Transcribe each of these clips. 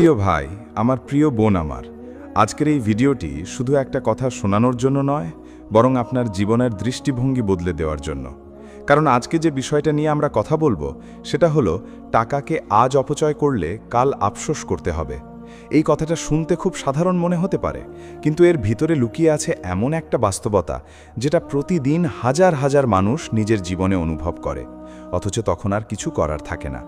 প্রিয় ভাই, আমার প্রিয় বোন আমার, আজকের এই ভিডিওটি শুধু একটা কথা শোনানোর জন্য নয়, বরং আপনার জীবনের দৃষ্টিভঙ্গি বদলে দেওয়ার জন্য। কারণ আজকে যে বিষয়টা নিয়ে আমরা কথা বলবো সেটা হলো টাকাকে আজ অপচয় করলে কাল আফসোস করতে হবে। এই কথাটা শুনতে খুব সাধারণ মনে হতে পারে, কিন্তু এর ভিতরে লুকিয়ে আছে এমন একটা বাস্তবতা যেটা প্রতিদিন হাজার হাজার মানুষ নিজের জীবনে অনুভব করে, অথচ তখন আর কিছু করার থাকে না।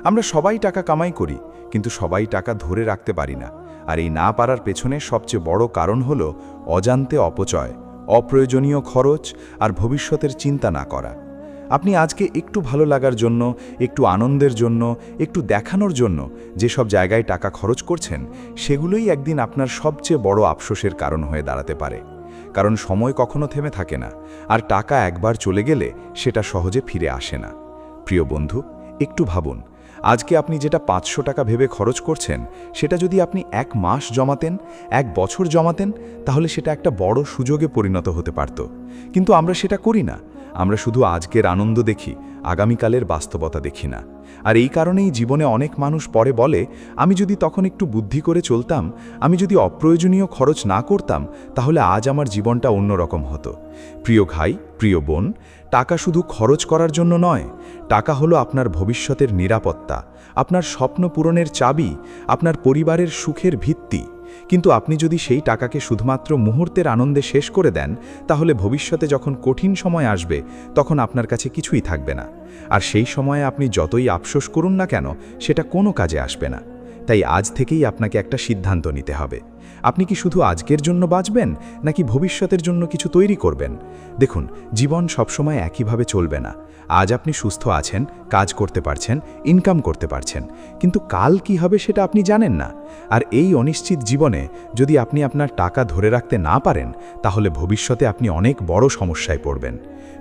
আমরা সবাই টাকা কামাই করি, কিন্তু সবাই টাকা ধরে রাখতে পারি না। আর এই না পারার পেছনে সবচেয়ে বড় কারণ হলো অজান্তে অপচয়, অপ্রয়োজনীয় খরচ আর ভবিষ্যতের চিন্তা না করা। আপনি আজকে একটু ভালো লাগার জন্য, একটু আনন্দের জন্য, একটু দেখানোর জন্য যেসব জায়গায় টাকা খরচ করছেন, সেগুলোই একদিন আপনার সবচেয়ে বড় আফসোসের কারণ হয়ে দাঁড়াতে পারে। কারণ সময় কখনো থেমে থাকে না, আর টাকা একবার চলে গেলে সেটা সহজে ফিরে আসে না। প্রিয় বন্ধু, একটু ভাবুন, আজকে আপনি যেটা 500 টাকা ভেবে খরচ করছেন, সেটা যদি আপনি 1 মাস জমাতেন, 1 বছর জমাতেন, তাহলে সেটা একটা বড় সুযোগে পরিণত হতে পারত। কিন্তু আমরা সেটা করি না। আমরা শুধু আজকের আনন্দ দেখি, আগামীকালের বাস্তবতা দেখি না। আর এই কারণেই জীবনে অনেক মানুষ পরে বলে, আমি যদি তখন একটু বুদ্ধি করে চলতাম, আমি যদি অপ্রয়োজনীয় খরচ না করতাম, তাহলে আজ আমার জীবনটা অন্যরকম হতো। প্রিয় ভাই, প্রিয় বোন, টাকা শুধু খরচ করার জন্য নয়। টাকা হলো আপনার ভবিষ্যতের নিরাপত্তা, আপনার স্বপ্ন পূরণের চাবি, আপনার পরিবারের সুখের ভিত্তি। কিন্তু আপনি যদি সেই টাকাকে শুধুমাত্র মুহূর্তের আনন্দে শেষ করে দেন, তাহলে ভবিষ্যতে যখন কঠিন সময় আসবে, তখন আপনার কাছে কিছুই থাকবে না। আর সেই সময়ে আপনি যতই আফসোস করুন না কেন, সেটা কোনো কাজে আসবে না। তাই আজ থেকেই আপনাকে একটা সিদ্ধান্ত নিতে হবে। আপনি কি শুধু আজকের জন্য বাঁচবেন, নাকি ভবিষ্যতের জন্য কিছু তৈরি করবেন? দেখুন, জীবন সবসময় একইভাবে চলবে না। আজ আপনি সুস্থ আছেন, কাজ করতে পারছেন, ইনকাম করতে পারছেন, কিন্তু কাল কি হবে সেটা আপনি জানেন না। আর এই অনিশ্চিত জীবনে যদি আপনি আপনার টাকা ধরে রাখতে না পারেন, তাহলে ভবিষ্যতে আপনি অনেক বড় সমস্যায় পড়বেন।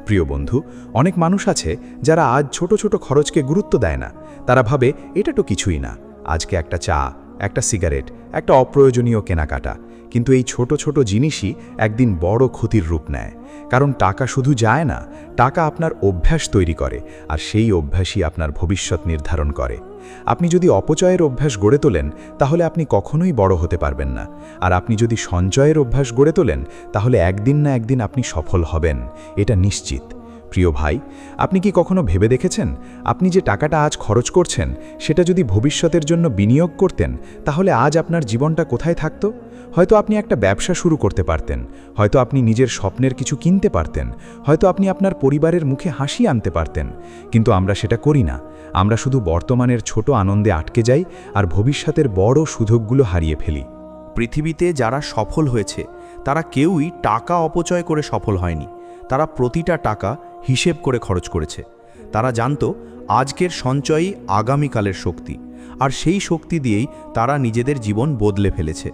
প্রিয় বন্ধু, অনেক মানুষ আছে যারা আজ ছোট ছোট খরচকে গুরুত্ব দেয় না। তারা ভাবে এটা তো কিছুই না, আজকে একটা চা, একটা সিগারেট, একটা অপ্রয়োজনীয় কেনাকাটা। কিন্তু এই ছোট ছোট জিনিসই একদিন বড় ক্ষতির রূপ নেয়। কারণ টাকা শুধু যায় না, টাকা আপনার অভ্যাস তৈরি করে, আর সেই অভ্যাসই আপনার ভবিষ্যৎ নির্ধারণ করে। আপনি যদি অপচয়ের অভ্যাস গড়ে তোলেন, তাহলে আপনি কখনোই বড় হতে পারবেন না। আর আপনি যদি সঞ্চয়ের অভ্যাস গড়ে তোলেন, তাহলে একদিন না একদিন আপনি সফল হবেন, এটা নিশ্চিত। প্রিয় ভাই, আপনি কি কখনো ভেবে দেখেছেন, আপনি যে টাকাটা আজ খরচ করছেন, সেটা যদি ভবিষ্যতের জন্য বিনিয়োগ করতেন, তাহলে আজ আপনার জীবনটা কোথায় থাকতো? হয়তো আপনি একটা ব্যবসা শুরু করতে পারতেন, হয়তো আপনি নিজের স্বপ্নের কিছু কিনতে পারতেন, হয়তো আপনি আপনার পরিবারের মুখে হাসি আনতে পারতেন। কিন্তু আমরা সেটা করি না। আমরা শুধু বর্তমানের ছোট আনন্দে আটকে যাই, আর ভবিষ্যতের বড় সুযোগগুলো হারিয়ে ফেলি। পৃথিবীতে যারা সফল হয়েছে, তারা কেউই টাকা অপচয় করে সফল হয়নি। তারা প্রতিটা টাকা হিসেব করে খরচ করেছে। তারা জানতো আজকের সঞ্চয়ই আগামীকালের শক্তি, আর সেই শক্তি দিয়েই তারা নিজেদের জীবন বদলে ফেলেছে।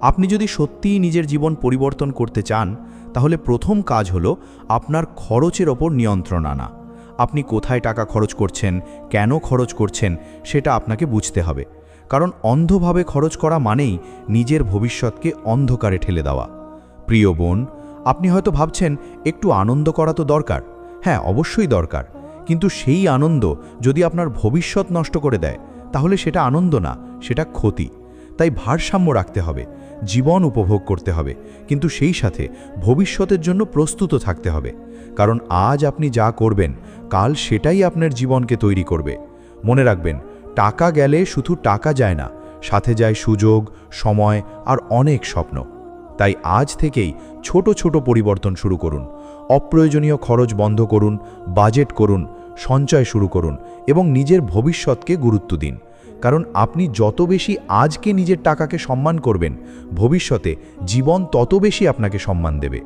আপনি যদি সত্যিই নিজের জীবন পরিবর্তন করতে চান, তাহলে প্রথম কাজ হলো আপনার খরচের ওপর নিয়ন্ত্রণ আনা। আপনি কোথায় টাকা খরচ করছেন, কেন খরচ করছেন, সেটা আপনাকে বুঝতে হবে। কারণ অন্ধভাবে খরচ করা মানেই নিজের ভবিষ্যৎকে অন্ধকারে ঠেলে দেওয়া। প্রিয় বোন, আপনি হয়তো ভাবছেন একটু আনন্দ করা তো দরকার। হ্যাঁ, অবশ্যই দরকার, কিন্তু সেই আনন্দ যদি আপনার ভবিষ্যৎ নষ্ট করে দেয়, তাহলে সেটা আনন্দ না, সেটা ক্ষতি। তাই ভারসাম্য রাখতে হবে, জীবন উপভোগ করতে হবে, কিন্তু সেই সাথে ভবিষ্যতের জন্য প্রস্তুত থাকতে হবে। কারণ আজ আপনি যা করবেন, কাল সেটাই আপনার জীবনকে তৈরি করবে। মনে রাখবেন, টাকা গেলে শুধু টাকা যায় না, সাথে যায় সুযোগ, সময় আর অনেক স্বপ্ন। তাই আজ থেকেই ছোট ছোট পরিবর্তন শুরু করুন। অপ্রয়োজনীয় খরচ বন্ধ করুন, বাজেট করুন, সঞ্চয় শুরু করুন এবং নিজের ভবিষ্যৎকে গুরুত্ব দিন। কারণ আপনি যত বেশি আজকে নিজের টাকাকে সম্মান করবেন, ভবিষ্যতে জীবন তত বেশি আপনাকে সম্মান দেবে।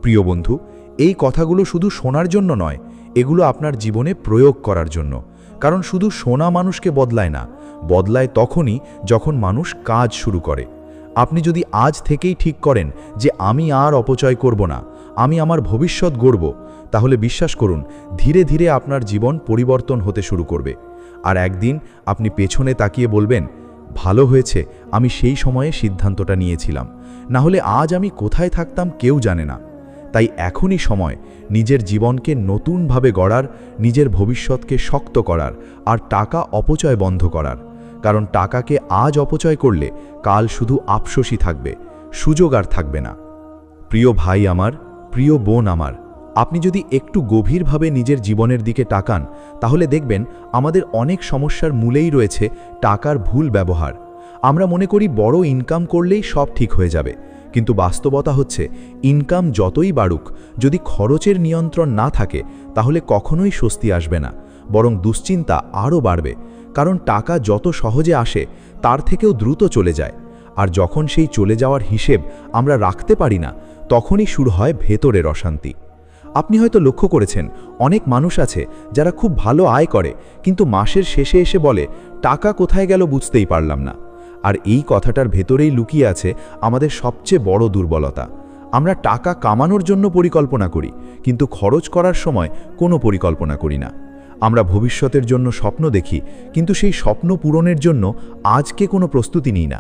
প্রিয় বন্ধু, এই কথাগুলো শুধু শোনার জন্য নয়, এগুলো আপনার জীবনে প্রয়োগ করার জন্য। কারণ শুধু শোনা মানুষকে বদলায় না, বদলায় তখনই যখন মানুষ কাজ শুরু করে। আপনি যদি আজ থেকেই ঠিক করেন যে আমি আর অপচয় করব না, আমি আমার ভবিষ্যৎ গড়ব, তাহলে বিশ্বাস করুন, ধীরে ধীরে আপনার জীবন পরিবর্তন হতে শুরু করবে। আর একদিন আপনি পেছনে তাকিয়ে বলবেন, ভালো হয়েছে আমি সেই সময়ে সিদ্ধান্তটা নিয়েছিলাম, না হলে আজ আমি কোথায় থাকতাম কেউ জানে না। তাই এখনই সময় নিজের জীবনকে নতুনভাবে গড়ার, নিজের ভবিষ্যৎকে শক্ত করার আর টাকা অপচয় বন্ধ করার। কারণ টাকাকে আজ অপচয় করলে কাল শুধু আফসোসই থাকবে, সুযোগ আর থাকবে না। প্রিয় ভাই আমার, প্রিয় বোন আমার, আপনি যদি একটু গভীরভাবে নিজের জীবনের দিকে তাকান তাহলে দেখবেন আমাদের অনেক সমস্যার মূলেই রয়েছে টাকার ভুল ব্যবহার। আমরা মনে করি বড় ইনকাম করলেই সব ঠিক হয়ে যাবে, কিন্তু বাস্তবতা হচ্ছে ইনকাম যতই বাড়ুক, যদি খরচের নিয়ন্ত্রণ না থাকে তাহলে কখনোই স্বস্তি আসবে না, বরং দুশ্চিন্তা আরও বাড়বে। কারণ টাকা যত সহজে আসে তার থেকেও দ্রুত চলে যায়, আর যখন সেই চলে যাওয়ার হিসেব আমরা রাখতে পারি না তখনই শুরু হয় ভেতরের অশান্তি। আপনি হয়তো লক্ষ্য করেছেন অনেক মানুষ আছে যারা খুব ভালো আয় করে কিন্তু মাসের শেষে এসে বলে টাকা কোথায় গেল বুঝতেই পারলাম না। আর এই কথাটার ভেতরেই লুকিয়ে আছে আমাদের সবচেয়ে বড় দুর্বলতা। আমরা টাকা কামানোর জন্য পরিকল্পনা করি কিন্তু খরচ করার সময় কোনো পরিকল্পনা করি না। আমরা ভবিষ্যতের জন্য স্বপ্ন দেখি কিন্তু সেই স্বপ্ন পূরণের জন্য আজকে কোনো প্রস্তুতি নিই না।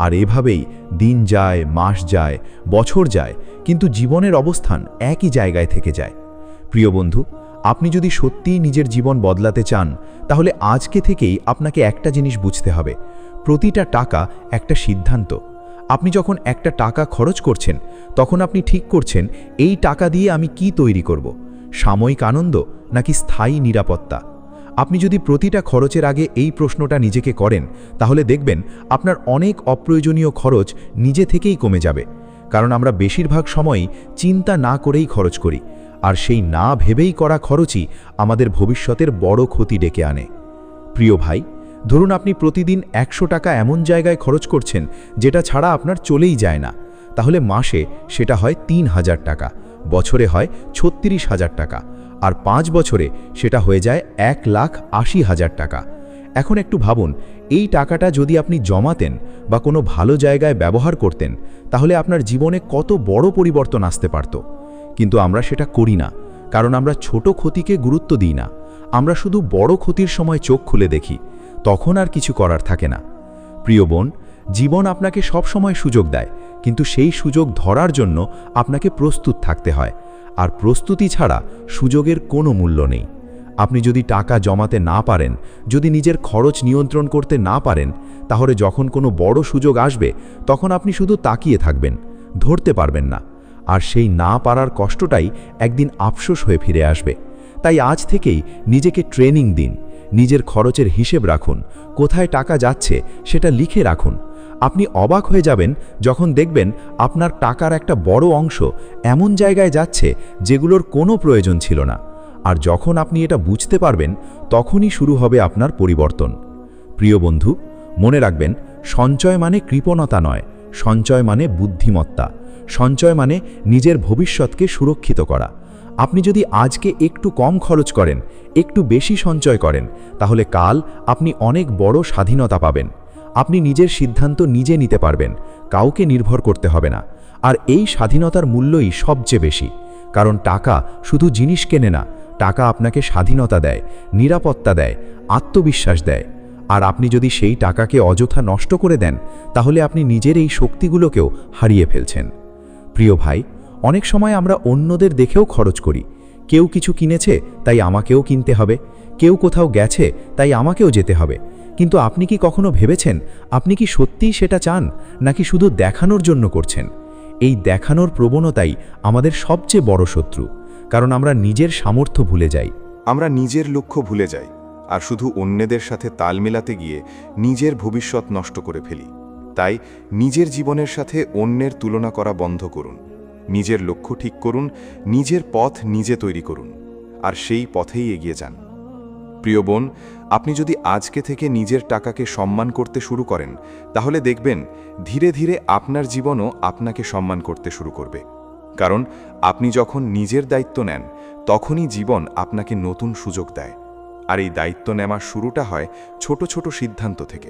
আর এভাবেই দিন যায়, মাস যায়, বছর যায়, কিন্তু জীবনের অবস্থান একই জায়গায় থেকে যায়। প্রিয় বন্ধু, আপনি যদি সত্যিই নিজের জীবন বদলাতে চান তাহলে আজকে থেকেই আপনাকে একটা জিনিস বুঝতে হবে, প্রতিটা টাকা একটা সিদ্ধান্ত। আপনি যখন একটা টাকা খরচ করছেন তখন আপনি ঠিক করছেন এই টাকা দিয়ে আমি কি তৈরি করব, সাময়িক আনন্দ নাকি স্থায়ী নিরাপত্তা। আপনি যদি প্রতিটা খরচের আগে এই প্রশ্নটা নিজেকে করেন তাহলে দেখবেন আপনার অনেক অপ্রয়োজনীয় খরচ নিজে থেকেই কমে যাবে। কারণ আমরা বেশিরভাগ সময়ই চিন্তা না করেই খরচ করি, আর সেই না ভেবেই করা খরচই আমাদের ভবিষ্যতের বড় ক্ষতি ডেকে আনে। প্রিয় ভাই, ধরুন আপনি প্রতিদিন 100 টাকা এমন জায়গায় খরচ করছেন যেটা ছাড়া আপনার চলেই যায় না, তাহলে মাসে সেটা হয় 3000 টাকা, বছরে হয় 36,000 টাকা, আর 5 বছরে সেটা হয়ে যায় 1,80,000 টাকা। এখন একটু ভাবুন, এই টাকাটা যদি আপনি জমাতেন বা কোনো ভালো জায়গায় ব্যবহার করতেন তাহলে আপনার জীবনে কত বড় পরিবর্তন আসতে পারত। কিন্তু আমরা সেটা করি না, কারণ আমরা ছোট ক্ষতিকে গুরুত্ব দিই না। আমরা শুধু বড় ক্ষতির সময় চোখ খুলে দেখি, তখন আর কিছু করার থাকে না। প্রিয় বোন, জীবন আপনাকে সব সময় সুযোগ দেয়, কিন্তু সেই সুযোগ ধরার জন্য আপনাকে প্রস্তুত থাকতে হয়, আর প্রস্তুতি ছাড়া সুযোগের কোনো মূল্য নেই। আপনি যদি টাকা জমাতে না পারেন, যদি নিজের খরচ নিয়ন্ত্রণ করতে না পারেন, তাহলে যখন কোনো বড় সুযোগ আসবে তখন আপনি শুধু তাকিয়ে থাকবেন, ধরতে পারবেন না, আর সেই না পারার কষ্টটাই একদিন আফসোস হয়ে ফিরে আসবে। তাই আজ থেকেই নিজেকে ট্রেনিং দিন, নিজের খরচের হিসেব রাখুন, কোথায় টাকা যাচ্ছে সেটা লিখে রাখুন। আপনি অবাক হয়ে যাবেন যখন দেখবেন আপনার টাকার একটা বড় অংশ এমন জায়গায় যাচ্ছে যেগুলোর কোনো প্রয়োজন ছিল না। আর যখন আপনি এটা বুঝতে পারবেন তখনই শুরু হবে আপনার পরিবর্তন। প্রিয় বন্ধু, মনে রাখবেন, সঞ্চয় মানে কৃপণতা নয়, সঞ্চয় মানে বুদ্ধিমত্তা, সঞ্চয় মানে নিজের ভবিষ্যৎকে সুরক্ষিত করা। আপনি যদি আজকে একটু কম খরচ করেন, একটু বেশি সঞ্চয় করেন, তাহলে কাল আপনি অনেক বড় স্বাধীনতা পাবেন। আপনি নিজের সিদ্ধান্ত নিজে নিতে পারবেন, কাউকে নির্ভর করতে হবে না। আর এই স্বাধীনতার মূল্যই সবচেয়ে বেশি, কারণ টাকা শুধু জিনিস কেনে না, টাকা আপনাকে স্বাধীনতা দেয়, নিরাপত্তা দেয়, আত্মবিশ্বাস দেয়। আর আপনি যদি সেই টাকাকে অযথা নষ্ট করে দেন তাহলে আপনি নিজের এই শক্তিগুলোকেও হারিয়ে ফেলছেন। প্রিয় ভাই, অনেক সময় আমরা অন্যদের দেখেও খরচ করি। কেউ কিছু কিনেছে তাই আমাকেও কিনতে হবে, কেউ কোথাও গেছে তাই আমাকেও যেতে হবে। কিন্তু আপনি কি কখনো ভেবেছেন আপনি কি সত্যিই সেটা চান, নাকি শুধু দেখানোর জন্য করছেন? এই দেখানোর প্রবণতাই আমাদের সবচেয়ে বড় শত্রু, কারণ আমরা নিজের সামর্থ্য ভুলে যাই। আমরা নিজের লক্ষ্য ভুলে যাই আর শুধু অন্যদের সাথে তাল মেলাতে গিয়ে নিজের ভবিষ্যৎ নষ্ট করে ফেলি। তাই নিজের জীবনের সাথে অন্যের তুলনা করা বন্ধ করুন, নিজের লক্ষ্য ঠিক করুন, নিজের পথ নিজে তৈরি করুন, আর সেই পথেই এগিয়ে যান। প্রিয় বোন, আপনি যদি আজকে থেকে নিজের টাকাকে সম্মান করতে শুরু করেন তাহলে দেখবেন ধীরে ধীরে আপনার জীবনও আপনাকে সম্মান করতে শুরু করবে। কারণ আপনি যখন নিজের দায়িত্ব নেন তখনই জীবন আপনাকে নতুন সুযোগ দেয়। আর এই দায়িত্ব নেওয়ার শুরুটা হয় ছোট ছোট সিদ্ধান্ত থেকে।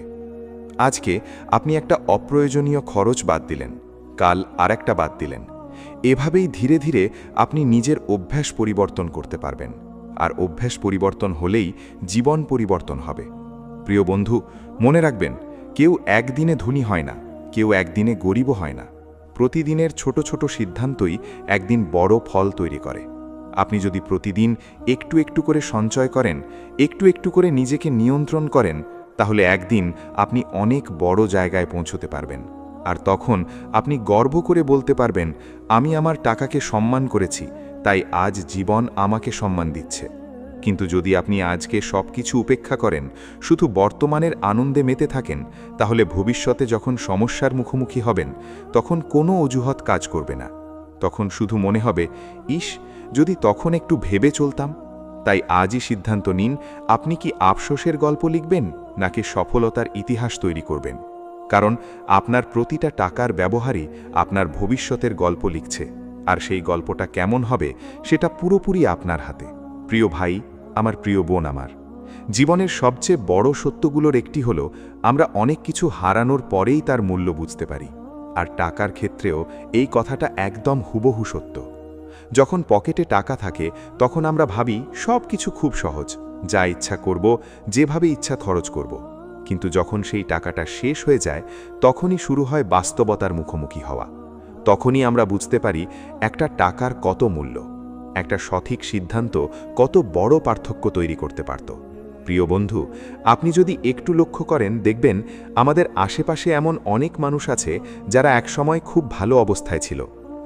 আজকে আপনি একটা অপ্রয়োজনীয় খরচ বাদ দিলেন, কাল আরেকটা বাদ দিলেন। এভাবেই ধীরে ধীরে আপনি নিজের অভ্যাস পরিবর্তন করতে পারবেন, আর অভ্যাস পরিবর্তন হলেই জীবন পরিবর্তন হবে। প্রিয় বন্ধু, মনে রাখবেন, কেউ একদিনে ধনী হয় না, কেউ একদিনে গরিবও হয় না। প্রতিদিনের ছোট ছোট সিদ্ধান্তই একদিন বড় ফল তৈরি করে। আপনি যদি প্রতিদিন একটু একটু করে সঞ্চয় করেন, একটু একটু করে নিজেকে নিয়ন্ত্রণ করেন, তাহলে একদিন আপনি অনেক বড় জায়গায় পৌঁছতে পারবেন। আর তখন আপনি গর্ব করে বলতে পারবেন, আমি আমার টাকাকে সম্মান করেছি, তাই আজ জীবন আমাকে সম্মান দিচ্ছে। কিন্তু যদি আপনি আজকে সব কিছু উপেক্ষা করেন, শুধু বর্তমানের আনন্দে মেতে থাকেন, তাহলে ভবিষ্যতে যখন সমস্যার মুখোমুখি হবেন, তখন কোনো অজুহাত কাজ করবে না। তখন শুধু মনে হবে, ইস, যদি তখন একটু ভেবে চলতাম। তাই আজই সিদ্ধান্ত নিন, আপনি কি আফসোসের গল্প লিখবেন নাকি সফলতার ইতিহাস তৈরি করবেন। কারণ আপনার প্রতিটা টাকার ব্যবহারই আপনার ভবিষ্যতের গল্প লিখছে, আর সেই গল্পটা কেমন হবে সেটা পুরোপুরি আপনার হাতে। প্রিয় ভাই, আমার প্রিয় বোন, আমার জীবনের সবচেয়ে বড় সত্যগুলোর একটি হলো আমরা অনেক কিছু হারানোর পরেই তার মূল্য বুঝতে পারি। আর টাকার ক্ষেত্রেও এই কথাটা একদম হুবহু সত্য। যখন পকেটে টাকা থাকে তখন আমরা ভাবি সব কিছু খুব সহজ, যা ইচ্ছা করব, যেভাবে ইচ্ছা খরচ করব। কিন্তু যখন সেই টাকাটা শেষ হয়ে যায়, তখনই শুরু হয় বাস্তবতার মুখোমুখি হওয়া। তখনই আমরা বুঝতে পারি একটা টাকার কত মূল্য। একটা সঠিক সিদ্ধান্ত কত বড় পার্থক্য তৈরি করতে পারত। প্রিয় বন্ধু, আপনি যদি একটু লক্ষ্য করেন, দেখবেন আমাদের আশেপাশে এমন অনেক মানুষ আছে যারা একসময় খুব ভালো অবস্থায় ছিল,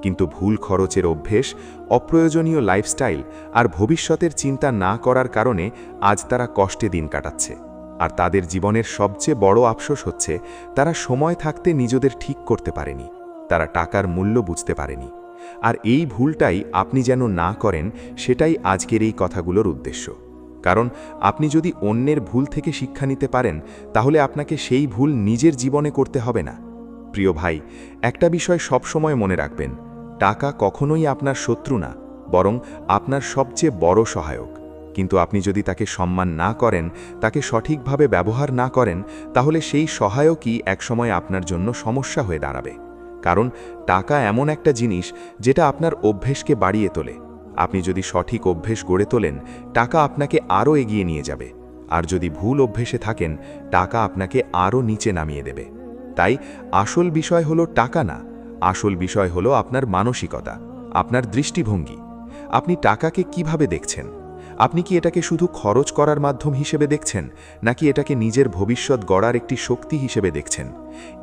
কিন্তু ভুল খরচের অভ্যেস, অপ্রয়োজনীয় লাইফস্টাইল আর ভবিষ্যতের চিন্তা না করার কারণে আজ তারা কষ্টে দিন কাটাচ্ছে। আর তাদের জীবনের সবচেয়ে বড় আফসোস হচ্ছে তারা সময় থাকতে নিজেদের ঠিক করতে পারেনি, তারা টাকার মূল্য বুঝতে পারেনি। আর এই ভুলটাই আপনি যেন না করেন, সেটাই আজকের এই কথাগুলোর উদ্দেশ্য। কারণ আপনি যদি অন্যের ভুল থেকে শিক্ষা নিতে পারেন, তাহলে আপনাকে সেই ভুল নিজের জীবনে করতে হবে না। প্রিয় ভাই, একটা বিষয় সবসময় মনে রাখবেন, টাকা কখনোই আপনার শত্রু না, বরং আপনার সবচেয়ে বড় সহায়ক। কিন্তু আপনি যদি তাকে সম্মান না করেন, তাকে সঠিকভাবে ব্যবহার না করেন, তাহলে সেই সহায়কই একসময় আপনার জন্য সমস্যা হয়ে দাঁড়াবে। কারণ টাকা এমন একটা জিনিস যেটা আপনার অভ্যেসকে বাড়িয়ে তোলে। আপনি যদি সঠিক অভ্যেস গড়ে তোলেন, টাকা আপনাকে আরও এগিয়ে নিয়ে যাবে। আর যদি ভুল অভ্যেসে থাকেন, টাকা আপনাকে আরও নিচে নামিয়ে দেবে। তাই আসল বিষয় হলো টাকা না, আসল বিষয় হলো আপনার মানসিকতা, আপনার দৃষ্টিভঙ্গি। আপনি টাকাকে কিভাবে দেখছেন? আপনি কি এটাকে শুধু খরচ করার মাধ্যম হিসেবে দেখছেন, নাকি এটাকে নিজের ভবিষ্যৎ গড়ার একটি শক্তি হিসেবে দেখছেন?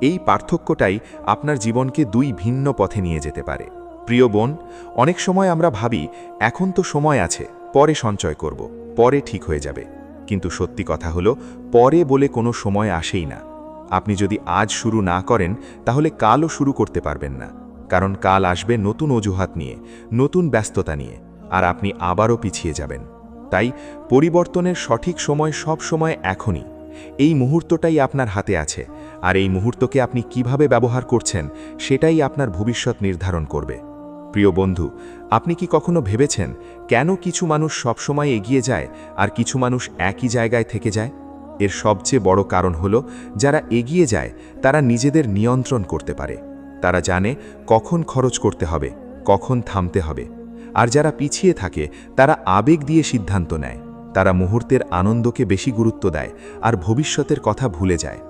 এই পার্থক্যটাই আপনার জীবনকে দুই ভিন্ন পথে নিয়ে যেতে পারে। প্রিয় বোন, অনেক সময় আমরা ভাবি এখন তো সময় আছে, পরে সঞ্চয় করব, পরে ঠিক হয়ে যাবে। কিন্তু সত্যি কথা হলো, পরে বলে কোনো সময় আসেই না। আপনি যদি আজ শুরু না করেন, তাহলে কালও শুরু করতে পারবেন না। কারণ কাল আসবে নতুন অজুহাত নিয়ে, নতুন ব্যস্ততা নিয়ে, আর আপনি আবারও পিছিয়ে যাবেন। তাই পরিবর্তনের সঠিক সময় সব সময় এখনই। এই মুহূর্তটাই আপনার হাতে আছে, আর এই মুহূর্তকে আপনি কিভাবে ব্যবহার করছেন সেটাই আপনার ভবিষ্যৎ নির্ধারণ করবে। প্রিয় বন্ধু, আপনি কি কখনো ভেবেছেন কেন কিছু মানুষ সবসময় এগিয়ে যায় আর কিছু মানুষ একই জায়গায় থেকে যায়? এর সবচেয়ে বড় কারণ হলো, যারা এগিয়ে যায় তারা নিজেদের নিয়ন্ত্রণ করতে পারে। তারা জানে কখন খরচ করতে হবে, কখন থামতে হবে। আর যারা পিছিয়ে থাকে তারা আবেগ দিয়ে সিদ্ধান্ত নেয়। তারা মুহূর্তের আনন্দকে বেশি গুরুত্ব দেয় আর ভবিষ্যতের কথা ভুলে যায়।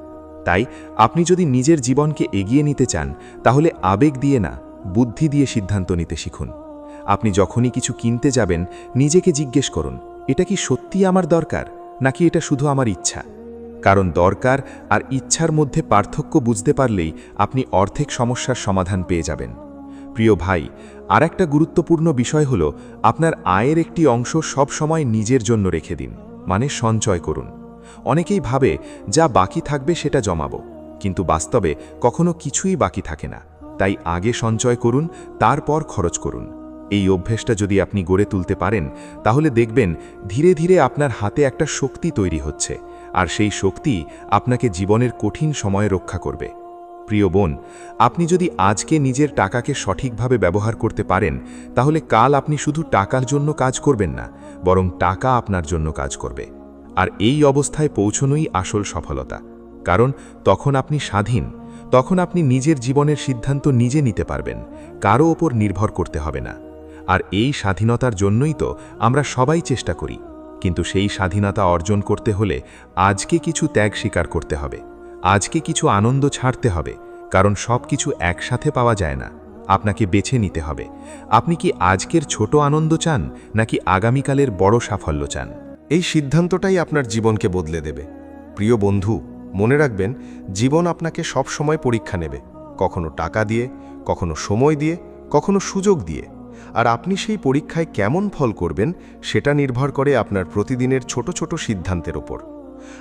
তাই আপনি যদি নিজের জীবনকে এগিয়ে নিতে চান, তাহলে আবেগ দিয়ে না, বুদ্ধি দিয়ে সিদ্ধান্ত নিতে শিখুন। আপনি যখনই কিছু কিনতে যাবেন, নিজেকে জিজ্ঞেস করুন, এটা কি সত্যি আমার দরকার, নাকি এটা শুধু আমার ইচ্ছা? কারণ দরকার আর ইচ্ছার মধ্যে পার্থক্য বুঝতে পারলেই আপনি অর্ধেক সমস্যার সমাধান পেয়ে যাবেন। প্রিয় ভাই, আর একটা গুরুত্বপূর্ণ বিষয় হলো, আপনার আয়ের একটি অংশ সব সময় নিজের জন্য রেখে দিন, মানে সঞ্চয় করুন। অনেকেই ভাবে যা বাকি থাকবে সেটা জমাবো, কিন্তু বাস্তবে কখনো কিছুই বাকি থাকে না। তাই আগে সঞ্চয় করুন, তারপর খরচ করুন। এই অভ্যেসটা যদি আপনি গড়ে তুলতে পারেন, তাহলে দেখবেন ধীরে ধীরে আপনার হাতে একটা শক্তি তৈরি হচ্ছে, আর সেই শক্তি আপনাকে জীবনের কঠিন সময়ে রক্ষা করবে। প্রিয় বোন, আপনি যদি আজকে নিজের টাকাকে সঠিকভাবে ব্যবহার করতে পারেন, তাহলে কাল আপনি শুধু টাকার জন্য কাজ করবেন না, বরং টাকা আপনার জন্য কাজ করবে। আর এই অবস্থায় পৌঁছনোই আসল সফলতা। কারণ তখন আপনি স্বাধীন, তখন আপনি নিজের জীবনের সিদ্ধান্ত নিজে নিতে পারবেন, কারো ওপর নির্ভর করতে হবে না। আর এই স্বাধীনতার জন্যই তো আমরা সবাই চেষ্টা করি। কিন্তু সেই স্বাধীনতা অর্জন করতে হলে আজকে কিছু ত্যাগ স্বীকার করতে হবে, আজকে কিছু আনন্দ ছাড়তে হবে। কারণ সব কিছু একসাথে পাওয়া যায় না, আপনাকে বেছে নিতে হবে। আপনি কি আজকের ছোট আনন্দ চান, নাকি আগামীকালের বড় সাফল্য চান? এই সিদ্ধান্তটাই আপনার জীবনকে বদলে দেবে। প্রিয় বন্ধু, মনে রাখবেন, জীবন আপনাকে সব সময় পরীক্ষা নেবে, কখনো টাকা দিয়ে, কখনো সময় দিয়ে, কখনো সুযোগ দিয়ে। আর আপনি সেই পরীক্ষায় কেমন ফল করবেন সেটা নির্ভর করে আপনার প্রতিদিনের ছোট ছোট সিদ্ধান্তের ওপর।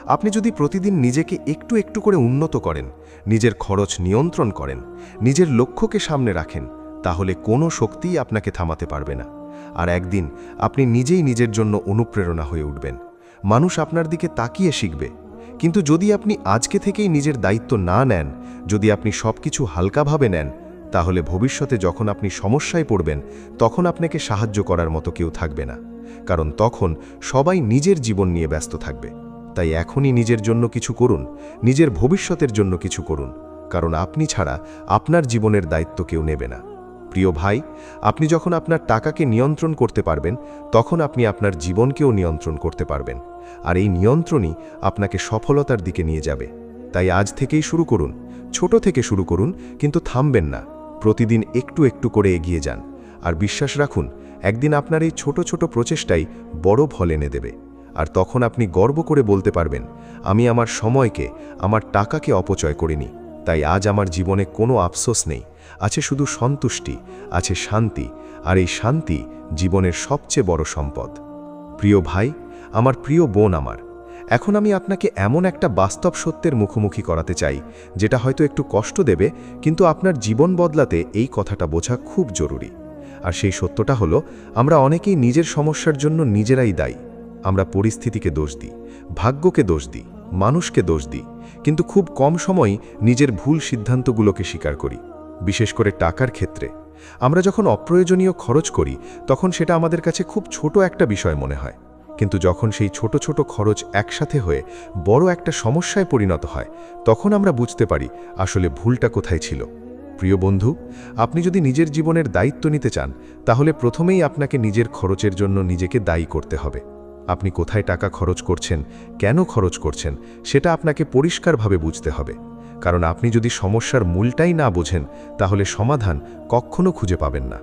আপনি যদি প্রতিদিন নিজেকে একটু একটু করে উন্নত করেন, নিজের খরচ নিয়ন্ত্রণ করেন, নিজের লক্ষ্যকে সামনে রাখেন, তাহলে কোনো শক্তিই আপনাকে থামাতে পারবে না। আর একদিন আপনি নিজেই নিজের জন্য অনুপ্রেরণা হয়ে উঠবেন। মানুষ আপনার দিকে তাকিয়ে শিখবে। কিন্তু যদি আপনি আজকে থেকেই নিজের দায়িত্ব না নেন, যদি আপনি সব কিছু হালকাভাবে নেন, তাহলে ভবিষ্যতে যখন আপনি সমস্যায় পড়বেন, তখন আপনাকে সাহায্য করার মতো কেউ থাকবে না। কারণ তখন সবাই নিজের জীবন নিয়ে ব্যস্ত থাকবে। তাই এখনই নিজের জন্য কিছু করুন, নিজের ভবিষ্যতের জন্য কিছু করুন, কারণ আপনি ছাড়া আপনার জীবনের দায়িত্ব কেউ নেবে না। প্রিয় ভাই, আপনি যখন আপনার টাকাকে নিয়ন্ত্রণ করতে পারবেন, তখন আপনি আপনার জীবনকেও নিয়ন্ত্রণ করতে পারবেন। আর এই নিয়ন্ত্রণই আপনাকে সফলতার দিকে নিয়ে যাবে। তাই আজ থেকেই শুরু করুন, ছোট থেকে শুরু করুন, কিন্তু থামবেন না। প্রতিদিন একটু একটু করে এগিয়ে যান। আর বিশ্বাস রাখুন, একদিন আপনার এই ছোট ছোট প্রচেষ্টাই বড় ফল এনে দেবে। আর তখন আপনি গর্ব করে বলতে পারবেন, আমি আমার সময়কে, আমার টাকাকে অপচয় করিনি। তাই আজ আমার জীবনে কোনো আফসোস নেই, আছে শুধু সন্তুষ্টি, আছে শান্তি। আর এই শান্তি জীবনের সবচেয়ে বড় সম্পদ। প্রিয় ভাই, আমার প্রিয় বোন আমার, এখন আমি আপনাকে এমন একটা বাস্তব সত্যের মুখোমুখি করাতে চাই, যেটা হয়তো একটু কষ্ট দেবে, কিন্তু আপনার জীবন বদলাতে এই কথাটা বোঝা খুব জরুরি। আর সেই সত্যটা হলো, আমরা অনেকেই নিজের সমস্যার জন্য নিজেরাই দায়ী। আমরা পরিস্থিতিকে দোষ দিই, ভাগ্যকে দোষ দিই, মানুষকে দোষ দিই, কিন্তু খুব কম সময়ই নিজের ভুল সিদ্ধান্তগুলোকে স্বীকার করি। বিশেষ করে টাকার ক্ষেত্রে আমরা যখন অপ্রয়োজনীয় খরচ করি, তখন সেটা আমাদের কাছে খুব ছোট একটা বিষয় মনে হয়। কিন্তু যখন সেই ছোট ছোট খরচ একসাথে হয়ে বড় একটা সমস্যায় পরিণত হয়, তখন আমরা বুঝতে পারি আসলে ভুলটা কোথায় ছিল। প্রিয় বন্ধু, আপনি যদি নিজের জীবনের দায়িত্ব নিতে চান, তাহলে প্রথমেই আপনাকে নিজের খরচের জন্য নিজেকে দায়ী করতে হবে। আপনি কোথায় টাকা খরচ করছেন, কেন খরচ করছেন, সেটা আপনাকে পরিষ্কারভাবে বুঝতে হবে। কারণ আপনি যদি সমস্যার মূলটাই না বোঝেন, তাহলে সমাধান কখনো খুঁজে পাবেন না।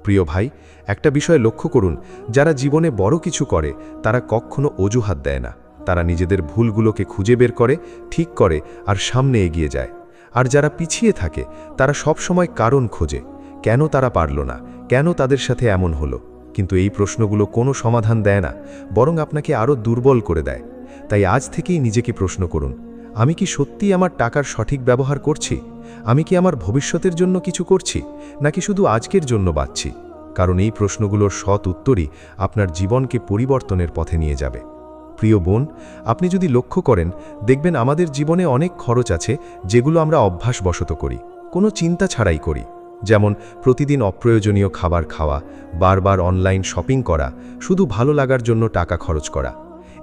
প্রিয় ভাই, একটা বিষয় লক্ষ্য করুন, যারা জীবনে বড় কিছু করে তারা কখনো অজুহাত দেয় না। তারা নিজেদের ভুলগুলোকে খুঁজে বের করে, ঠিক করে আর সামনে এগিয়ে যায়। আর যারা পিছিয়ে থাকে তারা সব সময় কারণ খোঁজে, কেন তারা পারল না, কেন তাদের সাথে এমন হলো। কিন্তু এই প্রশ্নগুলো কোনো সমাধান দেয় না, বরং আপনাকে আরও দুর্বল করে দেয়। তাই আজ থেকেই নিজেকে প্রশ্ন করুন, আমি কি সত্যিই আমার টাকার সঠিক ব্যবহার করছি? আমি কি আমার ভবিষ্যতের জন্য কিছু করছি, নাকি শুধু আজকের জন্য বাঁচছি? কারণ এই প্রশ্নগুলোর সৎ উত্তরই আপনার জীবনকে পরিবর্তনের পথে নিয়ে যাবে। প্রিয় বোন, আপনি যদি লক্ষ্য করেন, দেখবেন আমাদের জীবনে অনেক খরচ আছে যেগুলো আমরা অভ্যাসবশত করি, কোনো চিন্তা ছাড়াই করি। যেমন প্রতিদিন অপ্রয়োজনীয় খাবার খাওয়া, বারবার অনলাইন শপিং করা, শুধু ভালো লাগার জন্য টাকা খরচ করা।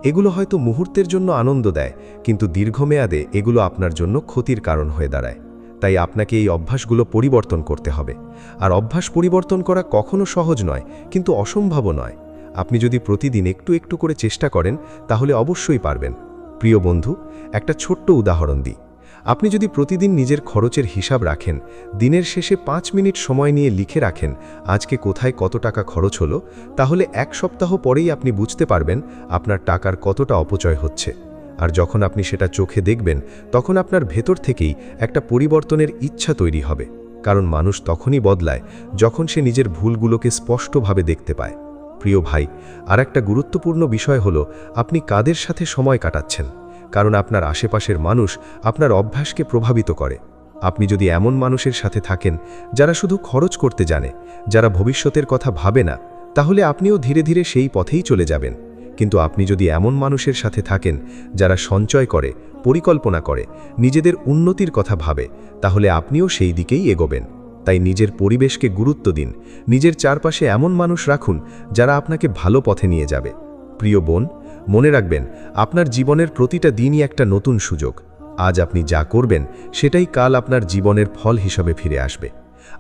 এগুলো হয়তো মুহূর্তের জন্য আনন্দ দেয়, কিন্তু দীর্ঘমেয়াদে এগুলো আপনার জন্য ক্ষতির কারণ হয়ে দাঁড়ায়। তাই আপনাকে এই অভ্যাসগুলো পরিবর্তন করতে হবে। আর অভ্যাস পরিবর্তন করা কখনো সহজ নয়, কিন্তু অসম্ভবও নয়। আপনি যদি প্রতিদিন একটু একটু করে চেষ্টা করেন, তাহলে অবশ্যই পারবেন। প্রিয় বন্ধু, একটা ছোট্ট উদাহরণ দিই। আপনি যদি প্রতিদিন নিজের খরচের হিসাব রাখেন, দিনের শেষে 5 মিনিট সময় নিয়ে লিখে রাখেন আজকে কোথায় কত টাকা খরচ হলো, তাহলে 1 সপ্তাহ পরেই আপনি বুঝতে পারবেন আপনার টাকার কতটা অপচয় হচ্ছে। আর যখন আপনি সেটা চোখে দেখবেন, তখন আপনার ভেতর থেকেই একটা পরিবর্তনের ইচ্ছা তৈরি হবে। কারণ মানুষ তখনই বদলায় যখন সে নিজের ভুলগুলোকে স্পষ্টভাবে দেখতে পায়। প্রিয় ভাই, আর একটা গুরুত্বপূর্ণ বিষয় হলো আপনি কাদের সাথে সময় কাটাচ্ছেন। কারণ আপনার আশেপাশের মানুষ আপনার অভ্যাসকে প্রভাবিত করে। আপনি যদি এমন মানুষের সাথে থাকেন যারা শুধু খরচ করতে জানে, যারা ভবিষ্যতের কথা ভাবে না, তাহলে আপনিও ধীরে ধীরে সেই পথেই চলে যাবেন। কিন্তু আপনি যদি এমন মানুষের সাথে থাকেন যারা সঞ্চয় করে, পরিকল্পনা করে, নিজেদের উন্নতির কথা ভাবে, তাহলে আপনিও সেই দিকেই এগোবেন। তাই নিজের পরিবেশকে গুরুত্ব দিন, নিজের চারপাশে এমন মানুষ রাখুন যারা আপনাকে ভালো পথে নিয়ে যাবে। প্রিয় বোন, মনে রাখবেন, আপনার জীবনের প্রতিটা দিনই একটা নতুন সুযোগ। আজ আপনি যা করবেন সেটাই কাল আপনার জীবনের ফল হিসাবে ফিরে আসবে।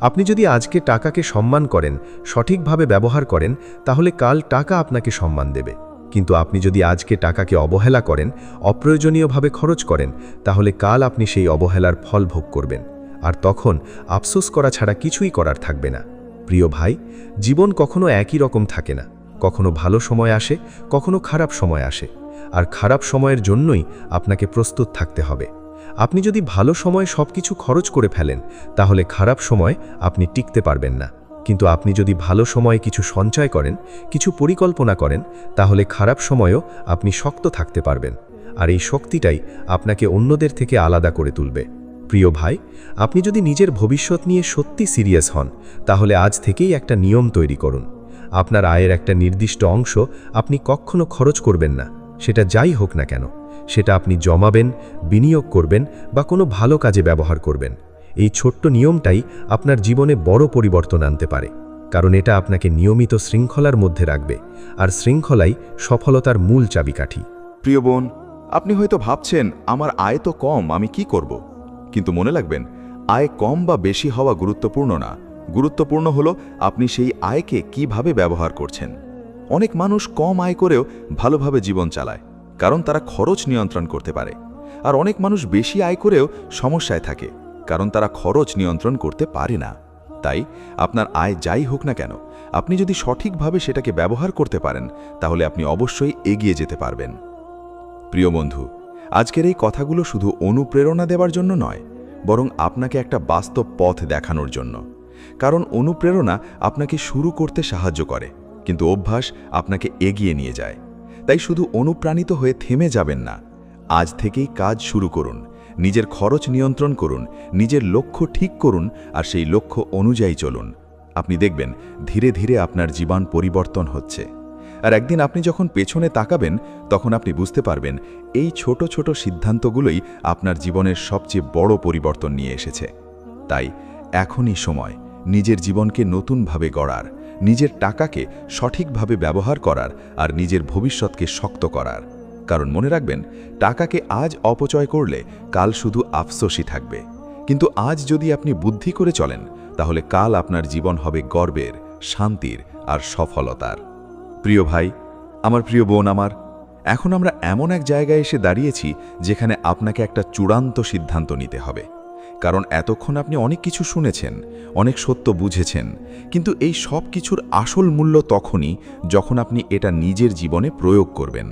আপনি যদি আজকে টাকাকে সম্মান করেন, সঠিকভাবে ব্যবহার করেন, তাহলে কাল টাকা আপনাকে সম্মান দেবে। কিন্তু আপনি যদি আজকে টাকাকে অবহেলা করেন, অপ্রয়োজনীয়ভাবে খরচ করেন, তাহলে কাল আপনি সেই অবহেলার ফল ভোগ করবেন। আর তখন আফসোস করা ছাড়া কিছুই করার থাকবে না। প্রিয় ভাই, জীবন কখনো একই রকম থাকে না। কখনো ভালো সময় আসে, কখনো খারাপ সময় আসে। আর খারাপ সময়ের জন্যই আপনাকে প্রস্তুত থাকতে হবে। আপনি যদি ভালো সময় সব কিছু খরচ করে ফেলেন, তাহলে খারাপ সময় আপনি টিকতে পারবেন না। কিন্তু আপনি যদি ভালো সময়ে কিছু সঞ্চয় করেন, কিছু পরিকল্পনা করেন, তাহলে খারাপ সময়েও আপনি শক্ত থাকতে পারবেন। আর এই শক্তিটাই আপনাকে অন্যদের থেকে আলাদা করে তুলবে। প্রিয় ভাই, আপনি যদি নিজের ভবিষ্যৎ নিয়ে সত্যি সিরিয়াস হন, তাহলে আজ থেকেই একটা নিয়ম তৈরি করুন। আপনার আয়ের একটা নির্দিষ্ট অংশ আপনি কখনো খরচ করবেন না, সেটা যাই হোক না কেন। সেটা আপনি জমাবেন, বিনিয়োগ করবেন বা কোনো ভালো কাজে ব্যবহার করবেন। এই ছোট্ট নিয়মটাই আপনার জীবনে বড় পরিবর্তন আনতে পারে, কারণ এটা আপনাকে নিয়মিত শৃঙ্খলার মধ্যে রাখবে, আর শৃঙ্খলাই সফলতার মূল চাবিকাঠি। প্রিয় বোন, আপনি হয়তো ভাবছেন আমার আয় তো কম, আমি কি করব? কিন্তু মনে রাখবেন, আয় কম বা বেশি হওয়া গুরুত্বপূর্ণ না। গুরুত্বপূর্ণ হলো আপনি সেই আয়কে কিভাবে ব্যবহার করছেন। অনেক মানুষ কম আয় করেও ভালোভাবে জীবন চালায়, কারণ তারা খরচ নিয়ন্ত্রণ করতে পারে। আর অনেক মানুষ বেশি আয় করেও সমস্যায় থাকে, কারণ তারা খরচ নিয়ন্ত্রণ করতে পারে না। তাই আপনার আয় যাই হোক না কেন, আপনি যদি সঠিকভাবে সেটাকে ব্যবহার করতে পারেন, তাহলে আপনি অবশ্যই এগিয়ে যেতে পারবেন। প্রিয় বন্ধু, আজকের এই কথাগুলো শুধু অনুপ্রেরণা দেওয়ার জন্য নয়, বরং আপনাকে একটা বাস্তব পথ দেখানোর জন্য। কারণ অনুপ্রেরণা আপনাকে শুরু করতে সাহায্য করে, কিন্তু অভ্যাস আপনাকে এগিয়ে নিয়ে যায়। তাই শুধু অনুপ্রাণিত হয়ে থেমে যাবেন না। আজ থেকেই কাজ শুরু করুন, নিজের খরচ নিয়ন্ত্রণ করুন, নিজের লক্ষ্য ঠিক করুন, আর সেই লক্ষ্য অনুযায়ী চলুন। আপনি দেখবেন ধীরে ধীরে আপনার জীবন পরিবর্তন হচ্ছে। আর একদিন আপনি যখন পেছনে তাকাবেন, তখন আপনি বুঝতে পারবেন এই ছোট ছোট সিদ্ধান্তগুলোই আপনার জীবনের সবচেয়ে বড় পরিবর্তন নিয়ে এসেছে। তাই এখনই সময় নিজের জীবনকে নতুনভাবে গড়ার, নিজের টাকাকে সঠিকভাবে ব্যবহার করার, আর নিজের ভবিষ্যৎকে শক্ত করার। কারণ মনে রাখবেন, টাকাকে আজ অপচয় করলে কাল শুধু আফসোসই থাকবে। কিন্তু আজ যদি আপনি বুদ্ধি করে চলেন, তাহলে কাল আপনার জীবন হবে গর্বের, শান্তির আর সফলতার। প্রিয় ভাই, আমার প্রিয় বোন আমার, এখন আমরা এমন এক জায়গায় এসে দাঁড়িয়েছি যেখানে আপনাকে একটা চূড়ান্ত সিদ্ধান্ত নিতে হবে। কারণ এতক্ষণ আপনি অনেক কিছু শুনেছেন, অনেক সত্য বুঝেছেন, কিন্তু এই সব কিছুর আসল মূল্য তখনই যখন আপনি এটা নিজের জীবনে প্রয়োগ করবেন।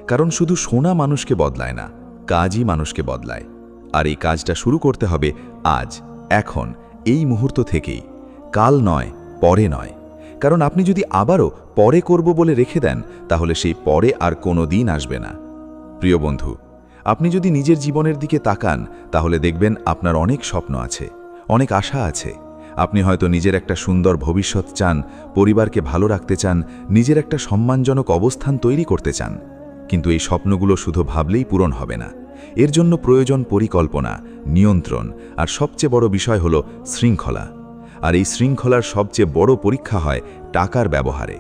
কারণ শুধু শোনা মানুষকে বদলায় না, কাজই মানুষকে বদলায়। আর এই কাজটা শুরু করতে হবে আজ, এখন, এই মুহূর্ত থেকেই। কাল নয়, পরে নয়। কারণ আপনি যদি আবারও পরে করব বলে রেখে দেন, তাহলে সেই পরে আর কোনো দিন আসবে না। প্রিয় বন্ধু, আপনি যদি নিজের জীবনের দিকে তাকান, তাহলে দেখবেন আপনার অনেক স্বপ্ন আছে, অনেক আশা আছে। আপনি হয়তো নিজের একটা সুন্দর ভবিষ্যৎ চান, পরিবারকে ভালো রাখতে চান, নিজের একটা সম্মানজনক অবস্থান তৈরি করতে চান। কিন্তু এই স্বপ্নগুলো শুধু ভাবলেই পূরণ হবে না। এর জন্য প্রয়োজন পরিকল্পনা, নিয়ন্ত্রণ, আর সবচেয়ে বড় বিষয় হলো শৃঙ্খলা। আর এই শৃঙ্খলার সবচেয়ে বড় পরীক্ষা হয় টাকার ব্যবহারে।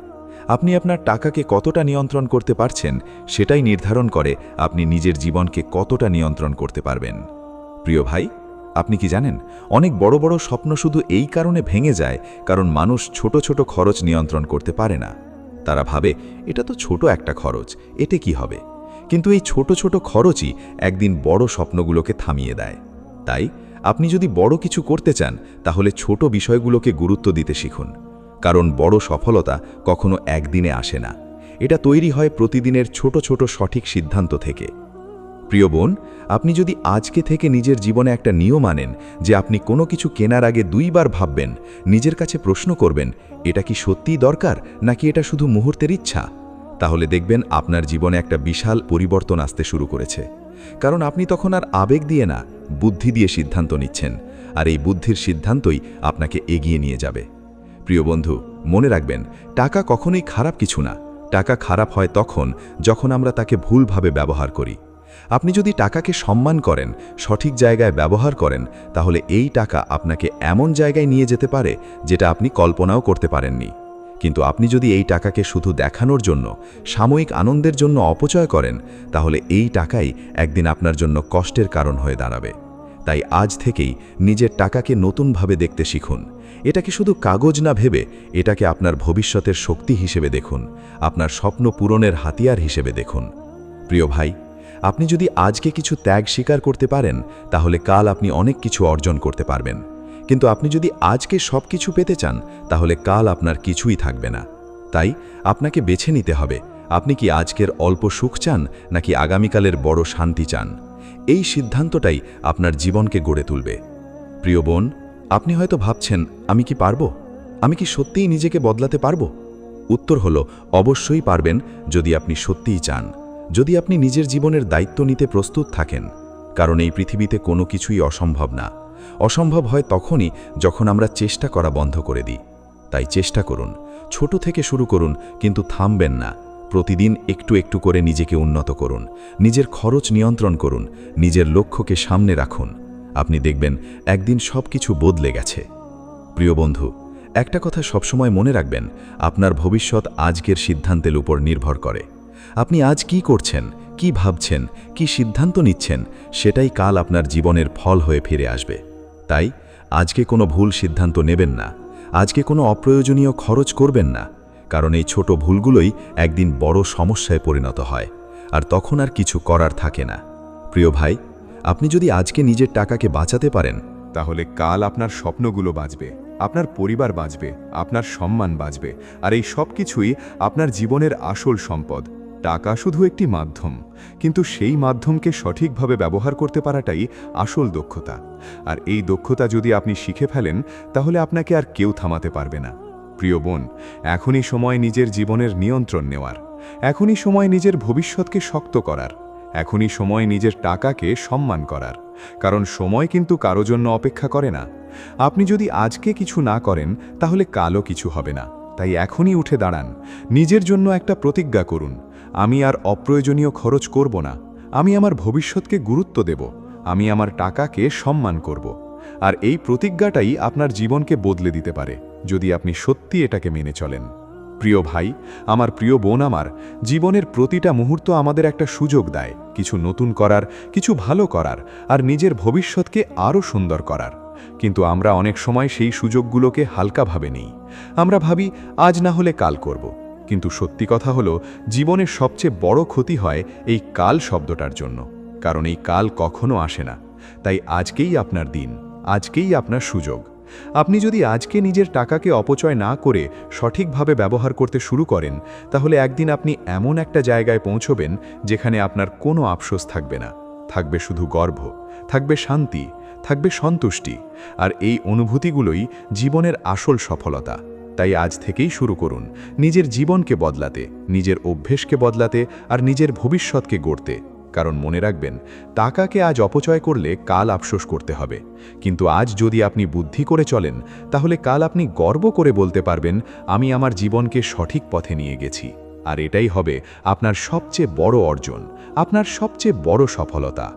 আপনি আপনার টাকাকে কতটা নিয়ন্ত্রণ করতে পারছেন, সেটাই নির্ধারণ করে আপনি নিজের জীবনকে কতটা নিয়ন্ত্রণ করতে পারবেন। প্রিয় ভাই, আপনি কি জানেন, অনেক বড় বড় স্বপ্ন শুধু এই কারণে ভেঙে যায় কারণ মানুষ ছোট ছোট খরচ নিয়ন্ত্রণ করতে পারে না। তারা ভাবে এটা তো ছোট একটা খরচ, এতে কি হবে? কিন্তু এই ছোট ছোট খরচই একদিন বড় স্বপ্নগুলোকে থামিয়ে দেয়। তাই আপনি যদি বড় কিছু করতে চান, তাহলে ছোট বিষয়গুলোকে গুরুত্ব দিতে শিখুন। কারণ বড় সফলতা কখনো একদিনে আসে না, এটা তৈরি হয় প্রতিদিনের ছোট ছোট সঠিক সিদ্ধান্ত থেকে। প্রিয় বোন, আপনি যদি আজকে থেকে নিজের জীবনে একটা নিয়ম আনেন যে আপনি কোনো কিছু কেনার আগে 2 বার ভাববেন, নিজের কাছে প্রশ্ন করবেন, এটা কি সত্যিই দরকার নাকি এটা শুধু মুহূর্তের ইচ্ছা, তাহলে দেখবেন আপনার জীবনে একটা বিশাল পরিবর্তন আসতে শুরু করেছে। কারণ আপনি তখন আর আবেগ দিয়ে না, বুদ্ধি দিয়ে সিদ্ধান্ত নিচ্ছেন, আর এই বুদ্ধির সিদ্ধান্তই আপনাকে এগিয়ে নিয়ে যাবে। প্রিয় বন্ধু, মনে রাখবেন, টাকা কখনোই খারাপ কিছু না। টাকা খারাপ হয় তখন যখন আমরা তাকে ভুলভাবে ব্যবহার করি। আপনি যদি টাকাকে সম্মান করেন, সঠিক জায়গায় ব্যবহার করেন, তাহলে এই টাকা আপনাকে এমন জায়গায় নিয়ে যেতে পারে যেটা আপনি কল্পনাও করতে পারেননি। কিন্তু আপনি যদি এই টাকাকে শুধু দেখানোর জন্য, সাময়িক আনন্দের জন্য অপচয় করেন, তাহলে এই টাকাই একদিন আপনার জন্য কষ্টের কারণ হয়ে দাঁড়াবে। তাই আজ থেকেই নিজের টাকাকে নতুনভাবে দেখতে শিখুন। এটাকে শুধু কাগজ না ভেবে এটাকে আপনার ভবিষ্যতের শক্তি হিসেবে দেখুন, আপনার স্বপ্ন পূরণের হাতিয়ার হিসেবে দেখুন। প্রিয় ভাই, আপনি যদি আজকে কিছু ত্যাগ স্বীকার করতে পারেন, তাহলে কাল আপনি অনেক কিছু অর্জন করতে পারবেন। কিন্তু আপনি যদি আজকে সব কিছু পেতে চান, তাহলে কাল আপনার কিছুই থাকবে না। তাই আপনাকে বেছে নিতে হবে আপনি কি আজকের অল্প সুখ চান নাকি আগামীকালের বড় শান্তি চান? এই সিদ্ধান্তটাই আপনার জীবনকে গড়ে তুলবে। প্রিয় বোন, আপনি হয়তো ভাবছেন, আমি কি পারবো? আমি কি সত্যিই নিজেকে বদলাতে পারবো? উত্তর হলো, অবশ্যই পারবেন, যদি আপনি সত্যিই চান, যদি আপনি নিজের জীবনের দায়িত্ব নিতে প্রস্তুত থাকেন। কারণ এই পৃথিবীতে কোনো কিছুই অসম্ভব না। অসম্ভব হয় তখনই যখন আমরা চেষ্টা করা বন্ধ করে দিই। তাই চেষ্টা করুন, ছোট থেকে শুরু করুন, কিন্তু থামবেন না। প্রতিদিন একটু একটু করে নিজেকে উন্নত করুন, নিজের খরচ নিয়ন্ত্রণ করুন, নিজের লক্ষ্যকে সামনে রাখুন। আপনি দেখবেন একদিন সব কিছু বদলে গেছে। প্রিয় বন্ধু, একটা কথা সবসময় মনে রাখবেন, আপনার ভবিষ্যৎ আজকের সিদ্ধান্তের উপর নির্ভর করে। আপনি আজ কি করছেন, কি ভাবছেন, কি সিদ্ধান্ত নিচ্ছেন, সেটাই কাল আপনার জীবনের ফল হয়ে ফিরে আসবে। তাই আজকে কোনো ভুল সিদ্ধান্ত নেবেন না, আজকে কোনো অপ্রয়োজনীয় খরচ করবেন না, কারণ এই ছোট ভুলগুলোই একদিন বড় সমস্যায় পরিণত হয়, আর তখন আর কিছু করার থাকে না। প্রিয় ভাই, আপনি যদি আজকে নিজের টাকাকে বাঁচাতে পারেন, তাহলে কাল আপনার স্বপ্নগুলো বাঁচবে, আপনার পরিবার বাঁচবে, আপনার সম্মান বাঁচবে, আর এই সব কিছুই আপনার জীবনের আসল সম্পদ। টাকা শুধু একটি মাধ্যম, কিন্তু সেই মাধ্যমকে সঠিকভাবে ব্যবহার করতে পারাটাই আসল দক্ষতা। আর এই দক্ষতা যদি আপনি শিখে ফেলেন, তাহলে আপনাকে আর কেউ থামাতে পারবে না। প্রিয় বোন, এখনই সময় নিজের জীবনের নিয়ন্ত্রণ নেওয়ার, এখনই সময় নিজের ভবিষ্যৎকে শক্ত করার, এখনই সময় নিজের টাকাকে সম্মান করার। কারণ সময় কিন্তু কারো জন্য অপেক্ষা করে না। আপনি যদি আজকে কিছু না করেন, তাহলে কালও কিছু হবে না। তাই এখনই উঠে দাঁড়ান, নিজের জন্য একটা প্রতিজ্ঞা করুন, আমি আর অপ্রয়োজনীয় খরচ করব না, আমি আমার ভবিষ্যৎকে গুরুত্ব দেব, আমি আমার টাকাকে সম্মান করব। আর এই প্রতিজ্ঞাটাই আপনার জীবনকে বদলে দিতে পারে, যদি আপনি সত্যি এটাকে মেনে চলেন। প্রিয় ভাই, আমার প্রিয় বোন, আমার জীবনের প্রতিটা মুহূর্ত আমাদের একটা সুযোগ দেয় কিছু নতুন করার, কিছু ভালো করার, আর নিজের ভবিষ্যৎকে আরও সুন্দর করার। কিন্তু আমরা অনেক সময় সেই সুযোগগুলোকে হালকাভাবে নিই। আমরা ভাবি, আজ না হলে কাল করব। কিন্তু সত্যি কথা হলো, জীবনের সবচেয়ে বড় ক্ষতি হয় এই কাল শব্দটার জন্য, কারণ এই কাল কখনো আসে না। তাই আজকেই আপনার দিন, আজকেই আপনার সুযোগ। আপনি যদি আজকে নিজের টাকাকে অপচয় না করে সঠিকভাবে ব্যবহার করতে শুরু করেন, তাহলে একদিন আপনি এমন একটা জায়গায় পৌঁছবেন যেখানে আপনার কোনো আফসোস থাকবে না, থাকবে শুধু গর্ব, থাকবে শান্তি, থাকবে সন্তুষ্টি। আর এই অনুভূতিগুলোই জীবনের আসল সফলতা। তাই আজ থেকেই শুরু করুন নিজের জীবনকে বদলাতে, নিজের অভ্যেসকে বদলাতে, আর নিজের ভবিষ্যৎকে গড়তে। কারণ মনে রাখবেন, টাকাকে আজ অপচয় করলে কাল আফসোস করতে হবে, কিন্তু আজ যদি আপনি বুদ্ধি করে চলেন, তাহলে কাল আপনি গর্ব করে বলতে পারবেন, আমি আমার জীবনকে সঠিক পথে নিয়ে গেছি। আর এটাই হবে আপনার সবচেয়ে বড় অর্জন, আপনার সবচেয়ে বড় সফলতা।